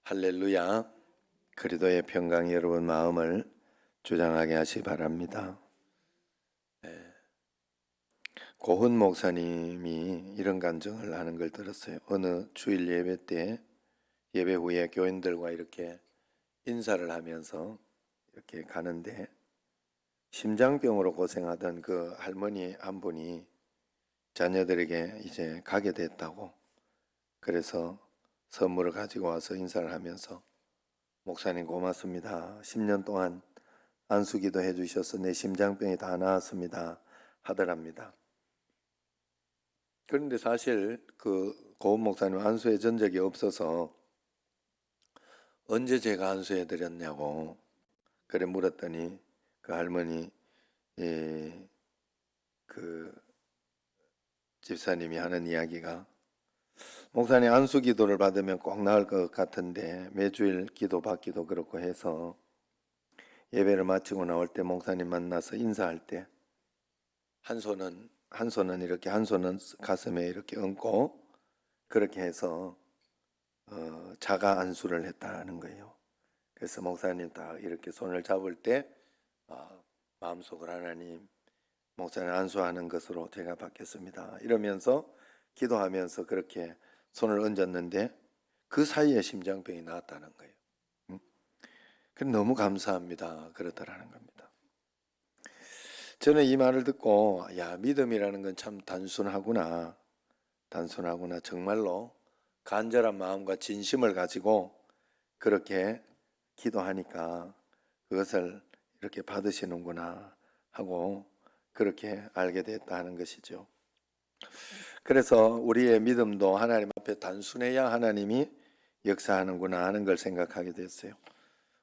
할렐루야. 그리스도의 평강이 여러분 마음을 주장하게 하시기 바랍니다. 고훈 목사님이 이런 간증을 하는 걸 들었어요. 어느 주일 예배 때 예배 후에 교인들과 이렇게 인사를 하면서 이렇게 가는데 심장병으로 고생하던 그 할머니 한 분이 자녀들에게 이제 가게 됐다고, 그래서 선물을 가지고 와서 인사를 하면서 목사님 고맙습니다. 10년 동안 안수기도 해주셔서 내 심장병이 다 나았습니다 하더랍니다. 그런데 사실 그 고은 목사님 안수해 준 적이 없어서 언제 제가 안수해 드렸냐고 그래 물었더니 그 할머니 그 집사님이 하는 이야기가, 목사님 안수 기도를 받으면 꼭 나을 것 같은데 매주일 기도 받기도 그렇고 해서 예배를 마치고 나올 때 목사님 만나서 인사할 때 한 손은 이렇게, 한 손은 가슴에 이렇게 얹고 그렇게 해서 자가 안수를 했다는 거예요. 그래서 목사님 딱 이렇게 손을 잡을 때 마음속으로 하나님, 목사님 안수하는 것으로 제가 받겠습니다 이러면서 기도하면서 그렇게 손을 얹었는데 그 사이에 심장병이 나았다는 거예요. 너무 감사합니다 그러더라는 겁니다. 저는 이 말을 듣고 믿음이라는 건 참 단순하구나, 정말로 간절한 마음과 진심을 가지고 그렇게 기도하니까 그것을 이렇게 받으시는구나 하고 그렇게 알게 됐다는 것이죠. 그래서 우리의 믿음도 하나님 앞에 단순해야 하나님이 역사하는구나 하는 걸 생각하게 됐어요.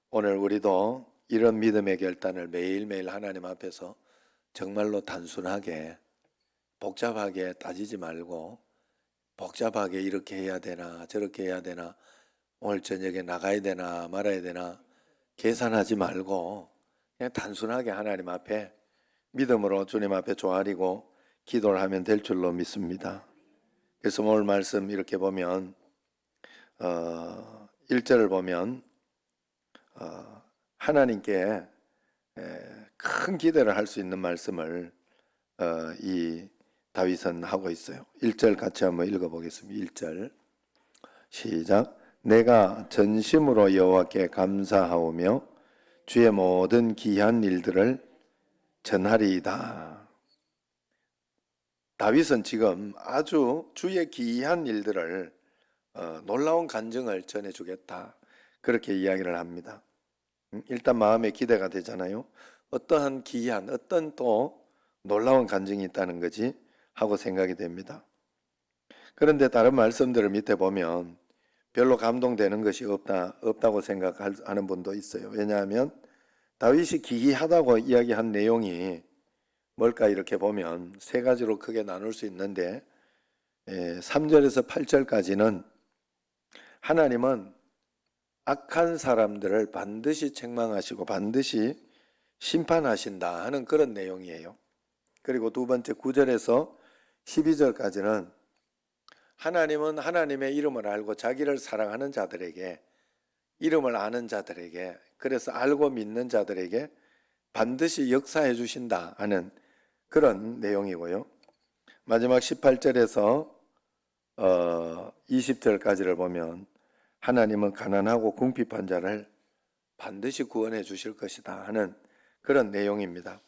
오늘 우리도 이런 믿음의 결단을 매일매일 하나님 앞에서 정말로 단순하게, 복잡하게 따지지 말고, 복잡하게 이렇게 해야 되나 저렇게 해야 되나, 오늘 저녁에 나가야 되나 말아야 되나 계산하지 말고 그냥 단순하게 하나님 앞에 믿음으로 주님 앞에 조아리고 기도를 하면 될 줄로 믿습니다. 그래서 오늘 말씀 이렇게 보면 1절을 보면 하나님께 큰 기대를 할 수 있는 말씀을 이 다윗은 하고 있어요. 1절 같이 한번 읽어보겠습니다. 1절 시작. 내가 전심으로 여호와께 감사하오며 주의 모든 귀한 일들을 전하리이다. 다윗은 지금 아주 주의 귀한 일들을 놀라운 간증을 전해주겠다 그렇게 이야기를 합니다. 일단 마음에 기대가 되잖아요. 어떠한 기이한, 어떤 또 놀라운 간증이 있다는 거지 하고 생각이 됩니다. 그런데 다른 말씀들을 밑에 보면 별로 감동되는 것이 없다고 생각하는 분도 있어요. 왜냐하면 다윗이 기이하다고 이야기한 내용이 뭘까 이렇게 보면 세 가지로 크게 나눌 수 있는데 3절에서 8절까지는 하나님은 악한 사람들을 반드시 책망하시고 반드시 심판하신다 하는 그런 내용이에요. 그리고 두 번째 9절에서 12절까지는 하나님은 하나님의 이름을 알고 자기를 사랑하는 자들에게, 이름을 아는 자들에게, 그래서 알고 믿는 자들에게 반드시 역사해 주신다 하는 그런 내용이고요. 마지막 18절에서 20절까지를 보면 하나님은 가난하고 궁핍한 자를 반드시 구원해 주실 것이다 하는 그런 내용입니다.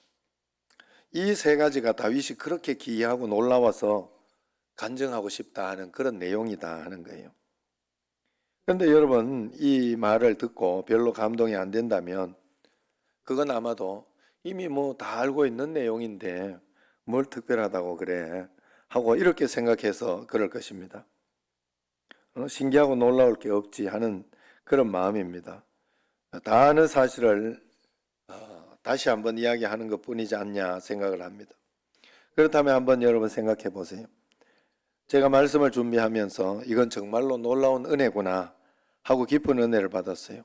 이 세 가지가 다윗이 그렇게 기이하고 놀라워서 간증하고 싶다 하는 그런 내용이다 하는 거예요. 그런데 여러분, 이 말을 듣고 별로 감동이 안 된다면 그건 아마도 이미 다 알고 있는 내용인데 뭘 특별하다고 그래 하고 이렇게 생각해서 그럴 것입니다. 신기하고 놀라울 게 없지 하는 그런 마음입니다. 다 아는 사실을 다시 한번 이야기하는 것 뿐이지 않냐 생각을 합니다. 그렇다면 한번 여러분 생각해 보세요. 제가 말씀을 준비하면서 이건 정말로 놀라운 은혜구나 하고 깊은 은혜를 받았어요.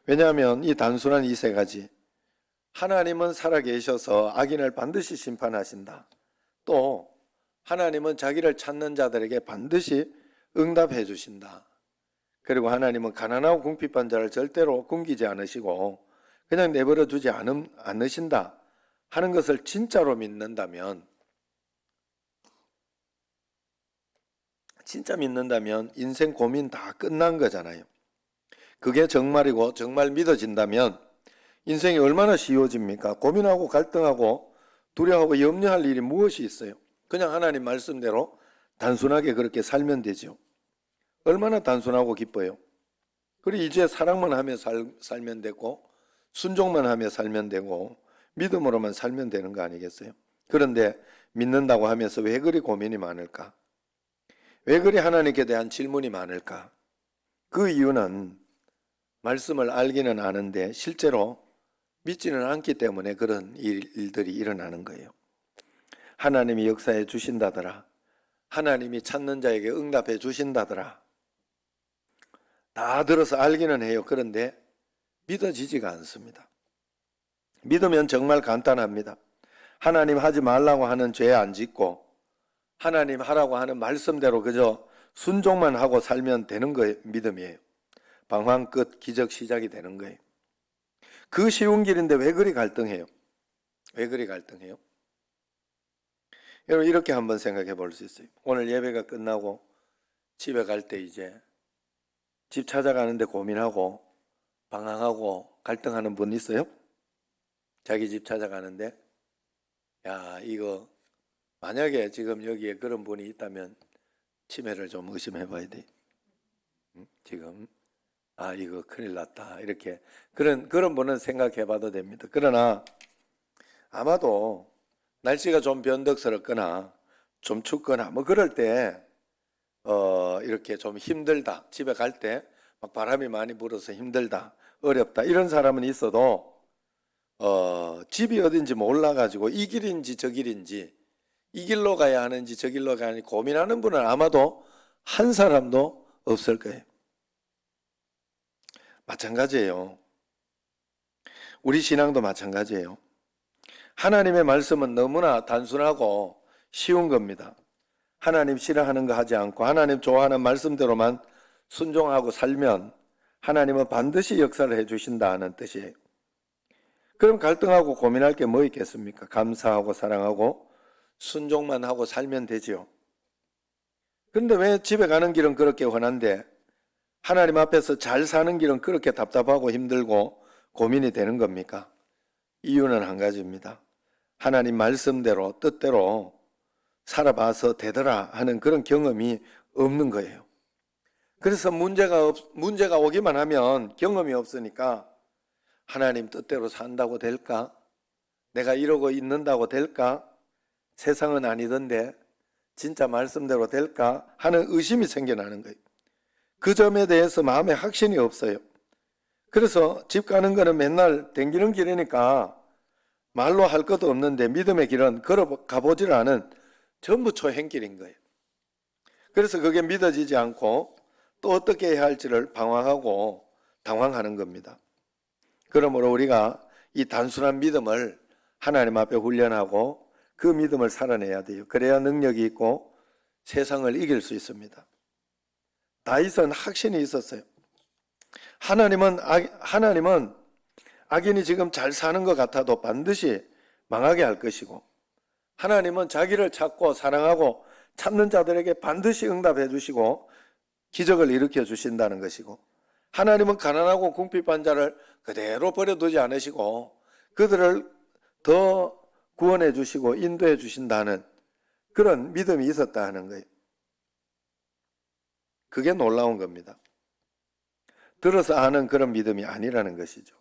왜냐하면 이 단순한 이 세 가지, 하나님은 살아계셔서 악인을 반드시 심판하신다, 또 하나님은 자기를 찾는 자들에게 반드시 응답해 주신다, 그리고 하나님은 가난하고 궁핍한 자를 절대로 굶기지 않으시고 그냥 내버려 두지 않으신다 하는 것을 진짜로 믿는다면, 진짜 믿는다면 인생 고민 다 끝난 거잖아요. 그게 정말이고 정말 믿어진다면 인생이 얼마나 쉬워집니까? 고민하고 갈등하고 두려워하고 염려할 일이 무엇이 있어요? 그냥 하나님 말씀대로 단순하게 그렇게 살면 되죠. 얼마나 단순하고 기뻐요. 그리고 이제 사랑만 하며 살면 되고 순종만 하며 살면 되고 믿음으로만 살면 되는 거 아니겠어요? 그런데 믿는다고 하면서 왜 그리 고민이 많을까? 왜 그리 하나님께 대한 질문이 많을까? 그 이유는 말씀을 알기는 아는데 실제로 믿지는 않기 때문에 그런 일들이 일어나는 거예요. 하나님이 역사해 주신다더라, 하나님이 찾는 자에게 응답해 주신다더라, 다 들어서 알기는 해요. 그런데 믿어지지가 않습니다. 믿으면 정말 간단합니다. 하나님 하지 말라고 하는 죄 안 짓고 하나님 하라고 하는 말씀대로 그저 순종만 하고 살면 되는 거예요. 믿음이에요. 방황 끝 기적 시작이 되는 거예요. 그 쉬운 길인데 왜 그리 갈등해요? 왜 그리 갈등해요? 여러분 이렇게 한번 생각해 볼 수 있어요. 오늘 예배가 끝나고 집에 갈 때 이제 집 찾아가는데 고민하고 방황하고 갈등하는 분 있어요? 자기 집 찾아가는데 야 이거 만약에 지금 여기에 그런 분이 있다면 치매를 좀 의심해 봐야 돼. 지금 이거 큰일 났다 이렇게 그런 분은 생각해 봐도 됩니다. 그러나 아마도 날씨가 좀 변덕스럽거나 좀 춥거나 뭐 그럴 때 이렇게 좀 힘들다, 집에 갈 때 막 바람이 많이 불어서 힘들다, 어렵다 이런 사람은 있어도 집이 어딘지 몰라가지고 이 길인지 저 길인지 이 길로 가야 하는지 저 길로 가야 하는지 고민하는 분은 아마도 한 사람도 없을 거예요. 마찬가지예요. 우리 신앙도 마찬가지예요. 하나님의 말씀은 너무나 단순하고 쉬운 겁니다. 하나님 싫어하는 거 하지 않고 하나님 좋아하는 말씀대로만 순종하고 살면 하나님은 반드시 역사를 해주신다는 뜻이에요. 그럼 갈등하고 고민할 게 뭐 있겠습니까? 감사하고 사랑하고 순종만 하고 살면 되지요. 그런데 왜 집에 가는 길은 그렇게 훤한데 하나님 앞에서 잘 사는 길은 그렇게 답답하고 힘들고 고민이 되는 겁니까? 이유는 한 가지입니다. 하나님 말씀대로 뜻대로 살아봐서 되더라 하는 그런 경험이 없는 거예요. 그래서 문제가 오기만 하면 경험이 없으니까 하나님 뜻대로 산다고 될까? 내가 이러고 있는다고 될까? 세상은 아니던데 진짜 말씀대로 될까? 하는 의심이 생겨나는 거예요. 그 점에 대해서 마음에 확신이 없어요. 그래서 집 가는 거는 맨날 댕기는 길이니까 말로 할 것도 없는데 믿음의 길은 걸어가보질 않은 전부 초행길인 거예요. 그래서 그게 믿어지지 않고 또 어떻게 해야 할지를 방황하고 당황하는 겁니다. 그러므로 우리가 이 단순한 믿음을 하나님 앞에 훈련하고 그 믿음을 살아내야 돼요. 그래야 능력이 있고 세상을 이길 수 있습니다. 다윗은 확신이 있었어요. 하나님은 악인이 지금 잘 사는 것 같아도 반드시 망하게 할 것이고 하나님은 자기를 찾고 사랑하고 찾는 자들에게 반드시 응답해 주시고 기적을 일으켜 주신다는 것이고 하나님은 가난하고 궁핍한 자를 그대로 버려두지 않으시고 그들을 더 구원해 주시고 인도해 주신다는 그런 믿음이 있었다 하는 거예요. 그게 놀라운 겁니다. 들어서 아는 그런 믿음이 아니라는 것이죠.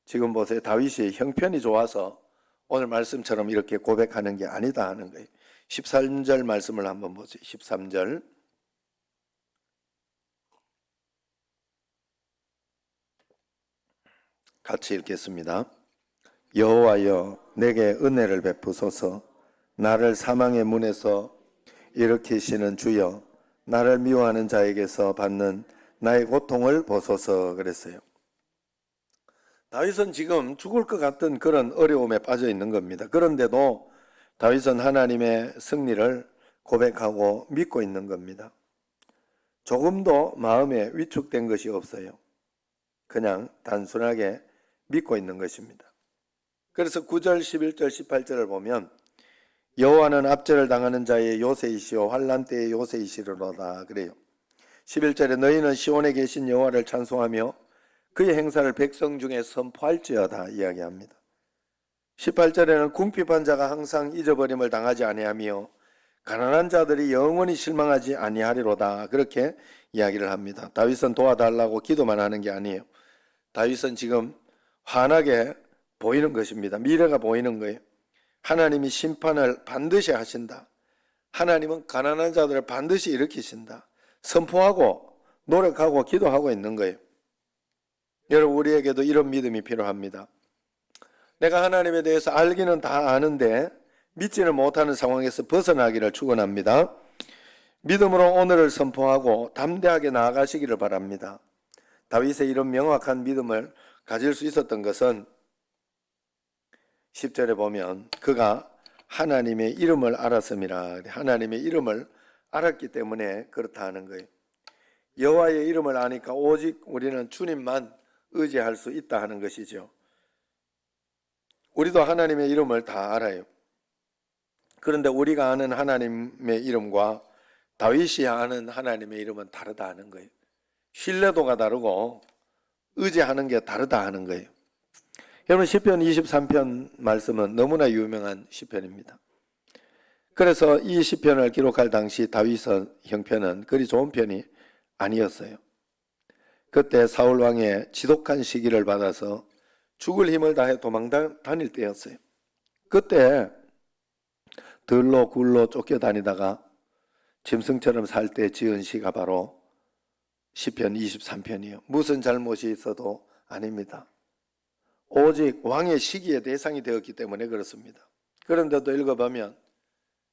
지금 보세요. 다윗이 형편이 좋아서 오늘 말씀처럼 이렇게 고백하는 게 아니다 하는 거예요. 13절 말씀을 한번 보세요. 13절 같이 읽겠습니다. 여호와여 내게 은혜를 베푸소서. 나를 사망의 문에서 일으키시는 주여 나를 미워하는 자에게서 받는 나의 고통을 보소서 그랬어요. 다윗은 지금 죽을 것 같은 그런 어려움에 빠져 있는 겁니다. 그런데도 다윗은 하나님의 승리를 고백하고 믿고 있는 겁니다. 조금도 마음에 위축된 것이 없어요. 그냥 단순하게 믿고 있는 것입니다. 그래서 9절, 11절, 18절을 보면 여호와는 압제를 당하는 자의 요새이시오 환난 때의 요새이시로다 그래요. 11절에 너희는 시온에 계신 여호와를 찬송하며 그의 행사를 백성 중에 선포할지어다 이야기합니다. 18절에는 궁핍한 자가 항상 잊어버림을 당하지 아니하며 가난한 자들이 영원히 실망하지 아니하리로다 그렇게 이야기를 합니다. 다윗은 도와달라고 기도만 하는 게 아니에요. 다윗은 지금 환하게 보이는 것입니다. 미래가 보이는 거예요. 하나님이 심판을 반드시 하신다. 하나님은 가난한 자들을 반드시 일으키신다. 선포하고 노력하고 기도하고 있는 거예요. 여러분 우리에게도 이런 믿음이 필요합니다. 내가 하나님에 대해서 알기는 다 아는데 믿지는 못하는 상황에서 벗어나기를 축원합니다. 믿음으로 오늘을 선포하고 담대하게 나아가시기를 바랍니다. 다윗의 이런 명확한 믿음을 가질 수 있었던 것은 10절에 보면 그가 하나님의 이름을 알았음이라. 하나님의 이름을 알았기 때문에 그렇다 하는 거예요. 여호와의 이름을 아니까 오직 우리는 주님만 의지할 수 있다 하는 것이죠. 우리도 하나님의 이름을 다 알아요. 그런데 우리가 아는 하나님의 이름과 다윗이 아는 하나님의 이름은 다르다 하는 거예요. 신뢰도가 다르고 의지하는 게 다르다 하는 거예요. 여러분 시편 23편 말씀은 너무나 유명한 시편입니다. 그래서 이 시편을 기록할 당시 다윗의 형편은 그리 좋은 편이 아니었어요. 그때 사울 왕의 지독한 시기를 받아서 죽을 힘을 다해 도망 다닐 때였어요. 그때 들로 굴로 쫓겨다니다가 짐승처럼 살 때 지은 시가 바로 시편 23편이에요. 무슨 잘못이 있어도 아닙니다. 오직 왕의 시기의 대상이 되었기 때문에 그렇습니다. 그런데도 읽어보면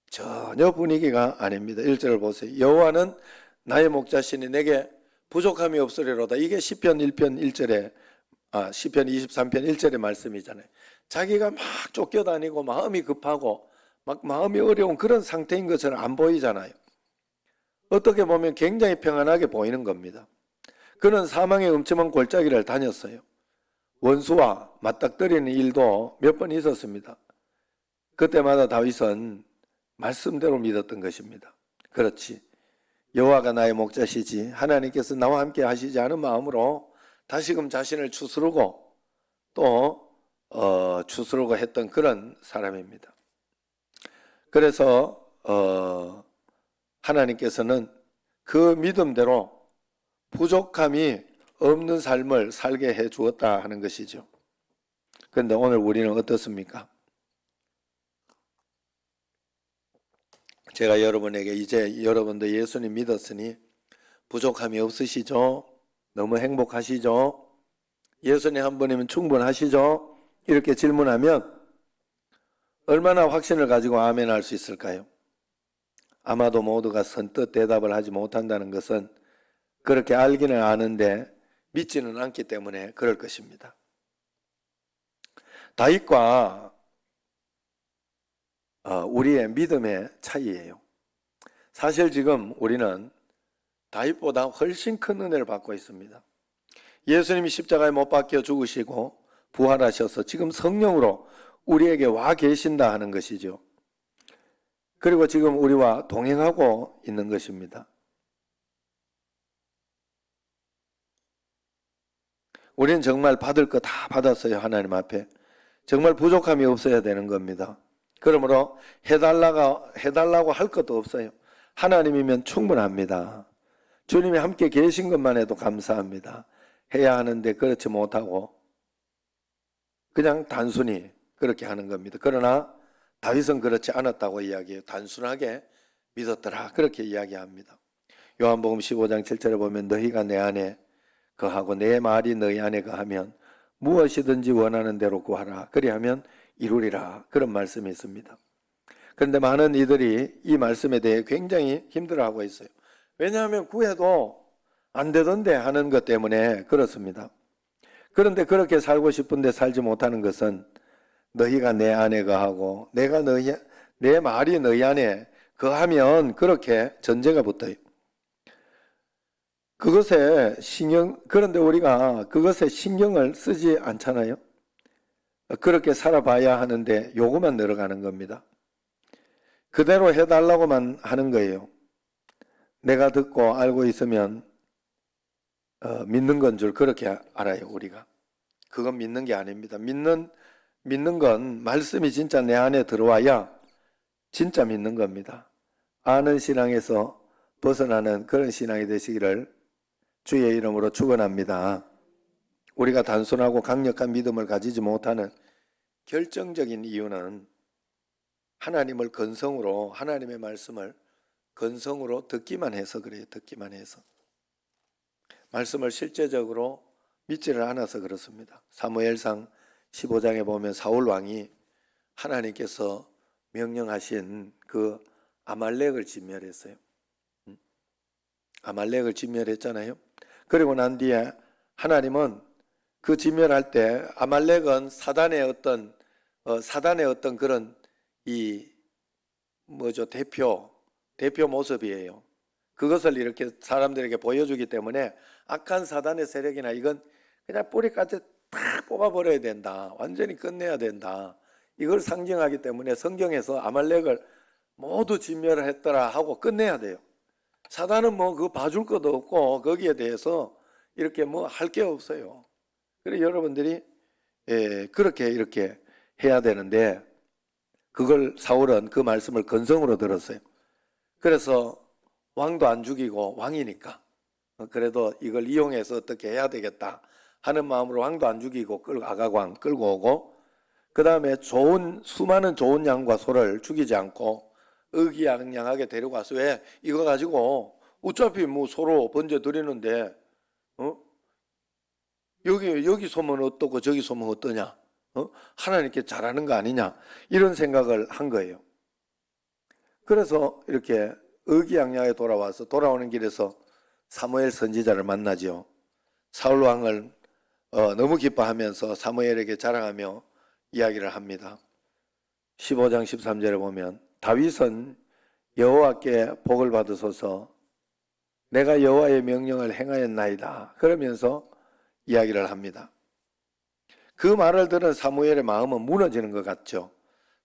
전혀 분위기가 아닙니다. 1절을 보세요. 여호와는 나의 목자시니 내게 부족함이 없으리로다. 이게 시편 1편 1절에 시편 23편 1절의 말씀이잖아요. 자기가 막 쫓겨다니고 마음이 급하고 막 마음이 어려운 그런 상태인 것처럼 안 보이잖아요. 어떻게 보면 굉장히 평안하게 보이는 겁니다. 그는 사망의 음침한 골짜기를 다녔어요. 원수와 맞닥뜨리는 일도 몇 번 있었습니다. 그때마다 다윗은 말씀대로 믿었던 것입니다. 그렇지. 여호와가 나의 목자시지 하나님께서 나와 함께 하시지 않은 마음으로 다시금 자신을 추스르고 또 추스르고 했던 그런 사람입니다. 그래서 하나님께서는 그 믿음대로 부족함이 없는 삶을 살게 해 주었다 하는 것이죠. 그런데 오늘 우리는 어떻습니까? 제가 여러분에게 이제 여러분도 예수님 믿었으니 부족함이 없으시죠? 너무 행복하시죠? 예수님 한 분이면 충분하시죠? 이렇게 질문하면 얼마나 확신을 가지고 아멘 할 수 있을까요? 아마도 모두가 선뜻 대답을 하지 못한다는 것은 그렇게 알기는 아는데 믿지는 않기 때문에 그럴 것입니다. 다윗과 우리의 믿음의 차이예요. 사실 지금 우리는 다윗보다 훨씬 큰 은혜를 받고 있습니다. 예수님이 십자가에 못 박혀 죽으시고 부활하셔서 지금 성령으로 우리에게 와 계신다 하는 것이죠. 그리고 지금 우리와 동행하고 있는 것입니다. 우리는 정말 받을 거 다 받았어요. 하나님 앞에. 정말 부족함이 없어야 되는 겁니다. 그러므로 해달라고 할 것도 없어요. 하나님이면 충분합니다. 주님이 함께 계신 것만 해도 감사합니다. 해야 하는데 그렇지 못하고 그냥 단순히 그렇게 하는 겁니다. 그러나 다윗은 그렇지 않았다고 이야기해요. 단순하게 믿었더라 그렇게 이야기합니다. 요한복음 15장 7절에 보면 너희가 내 안에 거하고 내 말이 너희 안에 거하면 무엇이든지 원하는 대로 구하라 그리하면 이루리라 그런 말씀이 있습니다. 그런데 많은 이들이 이 말씀에 대해 굉장히 힘들어하고 있어요. 왜냐하면 구해도 안 되던데 하는 것 때문에 그렇습니다. 그런데 그렇게 살고 싶은데 살지 못하는 것은 너희가 내 안에 거하고 내 말이 너희 안에 거하면 그렇게 전제가 붙어요. 그것에 그런데 우리가 그것에 신경을 쓰지 않잖아요. 그렇게 살아봐야 하는데 요거만 늘어가는 겁니다. 그대로 해달라고만 하는 거예요. 내가 듣고 알고 있으면 믿는 건 줄 그렇게 알아요, 우리가. 그건 믿는 게 아닙니다. 믿는 건 말씀이 진짜 내 안에 들어와야 진짜 믿는 겁니다. 아는 신앙에서 벗어나는 그런 신앙이 되시기를 주의 이름으로 축원합니다. 우리가 단순하고 강력한 믿음을 가지지 못하는 결정적인 이유는 하나님을 건성으로, 하나님의 말씀을 건성으로 듣기만 해서 그래요. 듣기만 해서. 말씀을 실제적으로 믿지를 않아서 그렇습니다. 사무엘상 15장에 보면 사울 왕이 하나님께서 명령하신 그 아말렉을 진멸했어요. 아말렉을 진멸했잖아요. 그리고 난 뒤에 하나님은 그 진멸할 때 아말렉은 사단의 어떤 그런 대표 모습이에요. 그것을 이렇게 사람들에게 보여주기 때문에 악한 사단의 세력이나 이건 그냥 뿌리까지 다 뽑아버려야 된다. 완전히 끝내야 된다. 이걸 상징하기 때문에 성경에서 아말렉을 모두 진멸을 했더라 하고 끝내야 돼요. 사단은 뭐 그 봐줄 것도 없고 거기에 대해서 이렇게 뭐 할 게 없어요. 그래서 여러분들이 그렇게 이렇게 해야 되는데 그걸 사울은 그 말씀을 건성으로 들었어요. 그래서 왕도 안 죽이고 왕이니까 그래도 이걸 이용해서 어떻게 해야 되겠다 하는 마음으로 왕도 안 죽이고 아가광 끌고 오고 그 다음에 수많은 좋은 양과 소를 죽이지 않고 의기양양하게 데려가서 왜 이거 가지고 어차피 뭐 서로 번제 드리는데 여기 소면 어떻고 저기 소면 어떠냐 하나님께 잘하는 거 아니냐 이런 생각을 한 거예요. 그래서 이렇게 의기양양하게 돌아오는 길에서 사무엘 선지자를 만나죠. 사울 왕을 너무 기뻐하면서 사무엘에게 자랑하며 이야기를 합니다. 15장 13절에 보면 다윗은 여호와께 복을 받으소서 내가 여호와의 명령을 행하였나이다 그러면서 이야기를 합니다. 그 말을 들은 사무엘의 마음은 무너지는 것 같죠.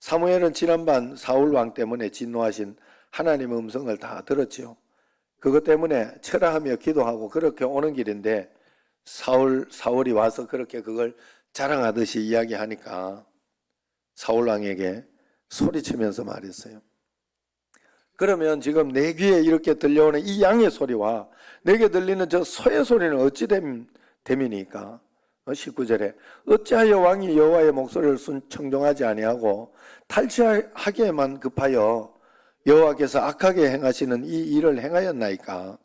사무엘은 지난밤 사울 왕 때문에 진노하신 하나님의 음성을 다 들었죠. 그것 때문에 철회하며 기도하고 그렇게 오는 길인데 사울이 와서 그렇게 그걸 자랑하듯이 이야기하니까 사울 왕에게 소리치면서 말했어요. 그러면 지금 내 귀에 이렇게 들려오는 이 양의 소리와 내게 들리는 저 소의 소리는 어찌 됨이니까 19절에 어찌하여 왕이 여호와의 목소리를 청종하지 아니하고 탈취하기에만 급하여 여호와께서 악하게 행하시는 이 일을 행하였나이까.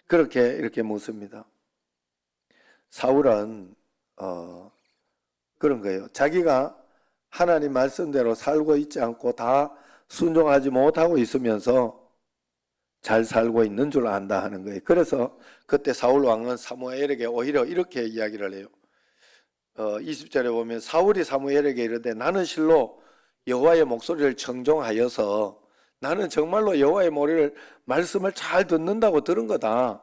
그렇게 이렇게 묻습니다. 사울은 그런 거예요. 자기가 하나님 말씀대로 살고 있지 않고 다 순종하지 못하고 있으면서 잘 살고 있는 줄 안다 하는 거예요. 그래서 그때 사울 왕은 사무엘에게 오히려 이렇게 이야기를 해요. 20절에 보면 사울이 사무엘에게 이르되 나는 실로 여호와의 목소리를 청종하여서 나는 정말로 여호와의 말씀을 잘 듣는다고 들은 거다.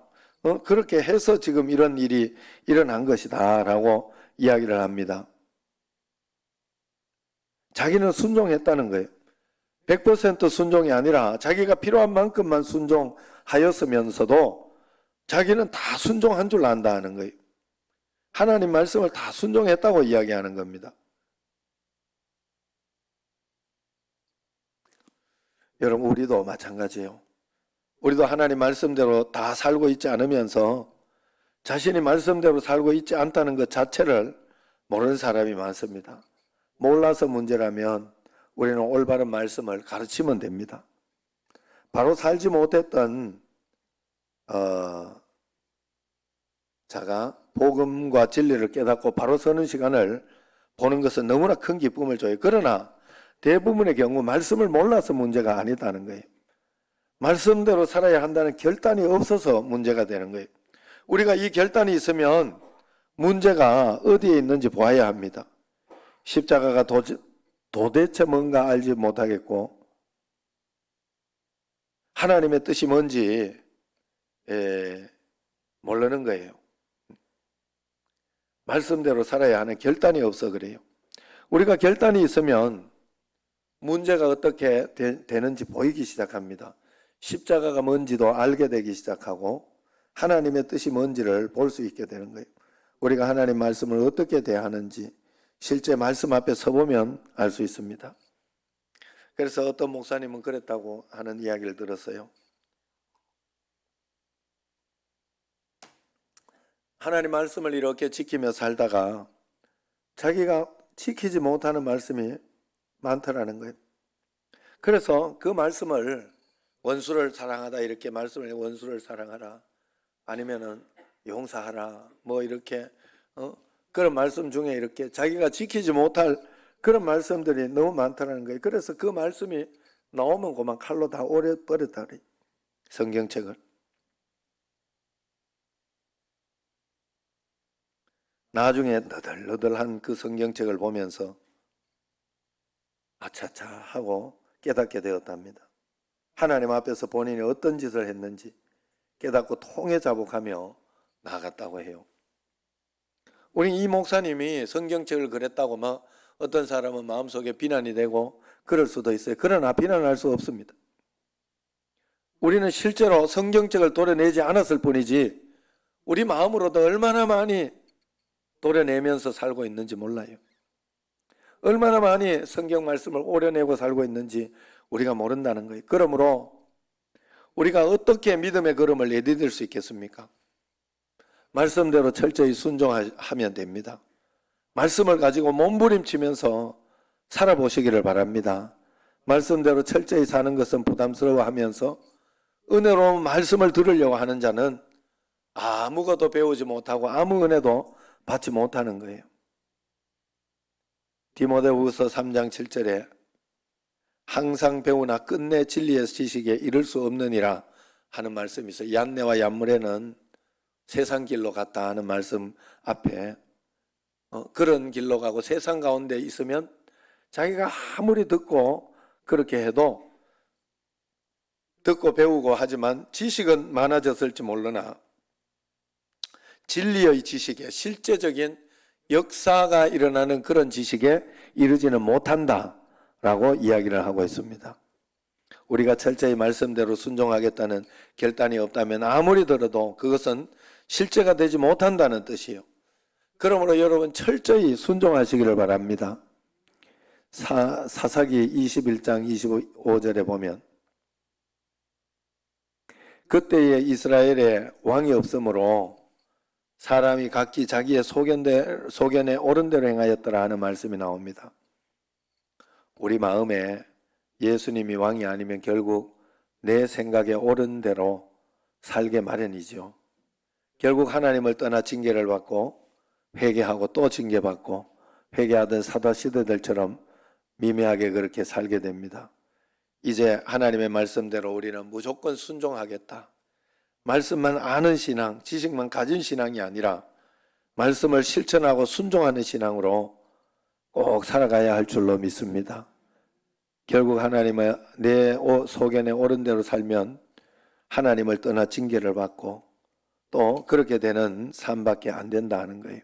그렇게 해서 지금 이런 일이 일어난 것이다 라고 이야기를 합니다. 자기는 순종했다는 거예요. 100% 순종이 아니라 자기가 필요한 만큼만 순종하였으면서도 자기는 다 순종한 줄 안다는 거예요. 하나님 말씀을 다 순종했다고 이야기하는 겁니다. 여러분 우리도 마찬가지예요. 우리도 하나님 말씀대로 다 살고 있지 않으면서 자신이 말씀대로 살고 있지 않다는 것 자체를 모르는 사람이 많습니다. 몰라서 문제라면 우리는 올바른 말씀을 가르치면 됩니다. 바로 살지 못했던 자가 복음과 진리를 깨닫고 바로 서는 시간을 보는 것은 너무나 큰 기쁨을 줘요. 그러나 대부분의 경우 말씀을 몰라서 문제가 아니다는 거예요. 말씀대로 살아야 한다는 결단이 없어서 문제가 되는 거예요. 우리가 이 결단이 있으면 문제가 어디에 있는지 보아야 합니다. 십자가가 도대체 뭔가 알지 못하겠고 하나님의 뜻이 뭔지 모르는 거예요. 말씀대로 살아야 하는 결단이 없어 그래요. 우리가 결단이 있으면 문제가 어떻게 되는지 보이기 시작합니다. 십자가가 뭔지도 알게 되기 시작하고 하나님의 뜻이 뭔지를 볼 수 있게 되는 거예요. 우리가 하나님 말씀을 어떻게 대하는지 실제 말씀 앞에 서보면 알 수 있습니다. 그래서 어떤 목사님은 그랬다고 하는 이야기를 들었어요. 하나님 말씀을 이렇게 지키며 살다가 자기가 지키지 못하는 말씀이 많더라는 거예요. 그래서 그 말씀을 원수를 사랑하다 이렇게 말씀을 원수를 사랑하라 아니면은 용서하라 뭐 이렇게 그런 말씀 중에 이렇게 자기가 지키지 못할 그런 말씀들이 너무 많다는 거예요. 그래서 그 말씀이 나오면 그만 칼로 다 오래 버렸다 그래요. 성경책을. 나중에 너덜너덜한 그 성경책을 보면서 아차차 하고 깨닫게 되었답니다. 하나님 앞에서 본인이 어떤 짓을 했는지 깨닫고 통해 자복하며 나아갔다고 해요. 우리 이 목사님이 성경책을 그랬다고 막 어떤 사람은 마음속에 비난이 되고 그럴 수도 있어요. 그러나 비난할 수 없습니다. 우리는 실제로 성경책을 도려내지 않았을 뿐이지 우리 마음으로도 얼마나 많이 도려내면서 살고 있는지 몰라요. 얼마나 많이 성경 말씀을 오려내고 살고 있는지 우리가 모른다는 거예요. 그러므로 우리가 어떻게 믿음의 걸음을 내디딜 수 있겠습니까? 말씀대로 철저히 순종하면 됩니다. 말씀을 가지고 몸부림치면서 살아보시기를 바랍니다. 말씀대로 철저히 사는 것은 부담스러워하면서 은혜로운 말씀을 들으려고 하는 자는 아무것도 배우지 못하고 아무 은혜도 받지 못하는 거예요. 디모데후서 3장 7절에 항상 배우나 끝내 진리의 지식에 이를 수 없느니라 하는 말씀이 있어요. 얀네와 얀물에는 세상 길로 갔다 하는 말씀 앞에 그런 길로 가고 세상 가운데 있으면 자기가 아무리 듣고 그렇게 해도 듣고 배우고 하지만 지식은 많아졌을지 모르나 진리의 지식에 실제적인 역사가 일어나는 그런 지식에 이르지는 못한다라고 이야기를 하고 있습니다. 우리가 철저히 말씀대로 순종하겠다는 결단이 없다면 아무리 들어도 그것은 실제가 되지 못한다는 뜻이에요. 그러므로 여러분 철저히 순종하시기를 바랍니다. 사사기 21장 25절에 보면 그때에 이스라엘에 왕이 없으므로 사람이 각기 자기의 소견에 옳은 대로 행하였더라 하는 말씀이 나옵니다. 우리 마음에 예수님이 왕이 아니면 결국 내 생각에 옳은 대로 살게 마련이죠. 결국 하나님을 떠나 징계를 받고 회개하고 또 징계받고 회개하던 사도 시대들처럼 미미하게 그렇게 살게 됩니다. 이제 하나님의 말씀대로 우리는 무조건 순종하겠다. 말씀만 아는 신앙, 지식만 가진 신앙이 아니라 말씀을 실천하고 순종하는 신앙으로 꼭 살아가야 할 줄로 믿습니다. 결국 하나님의 내 소견에 옳은 대로 살면 하나님을 떠나 징계를 받고 또 그렇게 되는 삶밖에 안 된다 하는 거예요.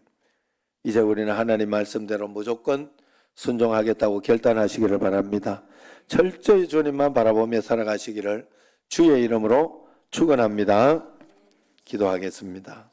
이제 우리는 하나님 말씀대로 무조건 순종하겠다고 결단하시기를 바랍니다. 철저히 주님만 바라보며 살아가시기를 주의 이름으로 축원합니다. 기도하겠습니다.